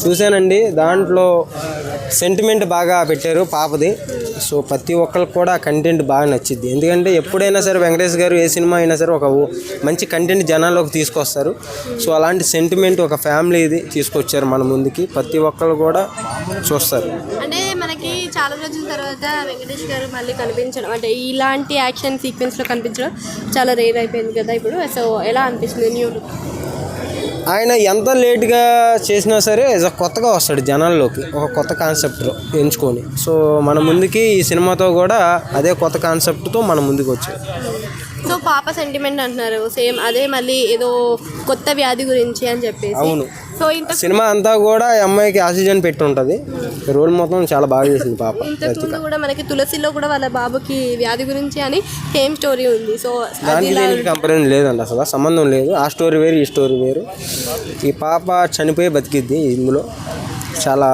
చూశానండి. దాంట్లో సెంటిమెంట్ బాగా పెట్టారు పాపది. సో ప్రతి ఒక్కరికి కూడా కంటెంట్ బాగా నచ్చింది. ఎందుకంటే ఎప్పుడైనా సరే వెంకటేష్ గారు ఏ సినిమా అయినా సరే ఒక మంచి కంటెంట్ జనాల్లోకి తీసుకొస్తారు. సో అలాంటి సెంటిమెంట్ ఒక ఫ్యామిలీది తీసుకొచ్చారు మన ముందుకి. ప్రతి ఒక్కరు కూడా చూస్తారు. అంటే మనకి చాలా రోజుల తర్వాత వెంకటేష్ గారు మళ్ళీ కనిపించడం, అంటే ఇలాంటి యాక్షన్ సీక్వెన్స్లో కనిపించడం చాలా రేర్ అయిపోయింది కదా ఇప్పుడు. సో ఎలా అనిపిస్తుంది న్యూ లుక్? ఆయన ఎంత లేట్గా చేసినా సరే కొత్తగా వస్తాడు జనాల్లోకి, ఒక కొత్త కాన్సెప్ట్ ఎంచుకొని. సో మన ముందుకి ఈ సినిమాతో కూడా అదే కొత్త కాన్సెప్ట్తో మన ముందుకు వచ్చాడు. సో పాప సెంటిమెంట్ అంటున్నారు, సేమ్ అదే మళ్ళీ ఏదో కొత్త వ్యాధి గురించి అని చెప్పేసి. అవును. సో ఇంత సినిమా అంతా కూడా అమ్మాయికి ఆక్సిజన్ పెట్టి ఉంటుంది. రోల్ మొత్తం చాలా బాగా చేసింది పాప. ఇంతకుముందు కూడా మనకి తులసిలో కూడా వాళ్ళ బాబుకి వ్యాధి గురించి అని సేమ్ స్టోరీ ఉంది. సో దానికి కంపారిజన్ లేదండి, అసలు సంబంధం లేదు. ఆ స్టోరీ వేరు, ఈ స్టోరీ వేరు. ఈ పాప చనిపోయి బతికిద్ది. ఇందులో చాలా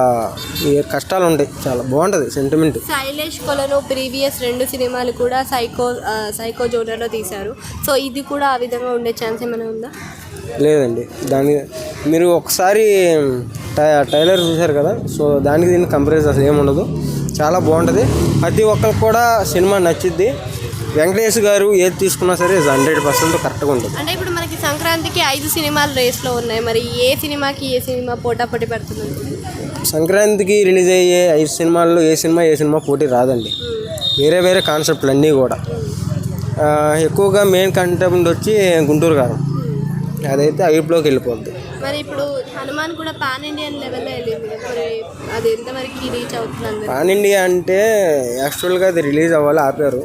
కష్టాలు ఉంటాయి. చాలా బాగుంటుంది సెంటిమెంట్. శైలేష్ కొలను ప్రీవియస్ 2 సినిమాలు కూడా సైకో జోనర్లో తీశారు. సో ఇది కూడా ఆ విధంగా ఉండే ఛాన్స్ ఏమైనా ఉందా? లేదండి, దాని మీరు ఒకసారి ట్రైలర్ చూశారు కదా. సో దానికి దీనికి కంపారిజన్ అసలు ఏముండదు. చాలా బాగుంటుంది. ప్రతి ఒక్కరికి కూడా సినిమా నచ్చిద్ది. వెంకటేష్ గారు ఏది తీసుకున్నా సరే 100% కరెక్ట్గా ఉంటుంది. అంటే ఇప్పుడు మనకి సంక్రాంతికి 5 సినిమాలు రేస్లో ఉన్నాయి. మరి ఏ సినిమాకి ఏ సినిమా పోటాపోటీ పడుతుంది? సంక్రాంతికి రిలీజ్ అయ్యే 5 సినిమాల్లో ఏ సినిమా పోటీ రాదండి. వేరే వేరే కాన్సెప్ట్లు అన్నీ కూడా. ఎక్కువగా మెయిన్ కంటెంట్ వచ్చి గుంటూరు గారు, అదైతే ఐప్లోకి వెళ్ళిపోద్ది. మరి ఇప్పుడు హనుమాన్ కూడా పాన్ ఇండియన్ లెవెల్లో వెళ్ళింది. మరి అది ఎంతవరకు రీచ్ అవుతుంది? పాన్ ఇండియా అంటే యాక్చువల్గా అది రిలీజ్ అవ్వాలి, ఆపారు.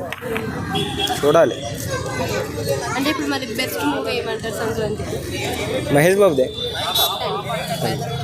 చూడాలి. అంటే ఇప్పుడు మరి బెస్ట్ మూవీ ఏమంటారు సంక్రాంతికి? మహేష్ బాబుదే.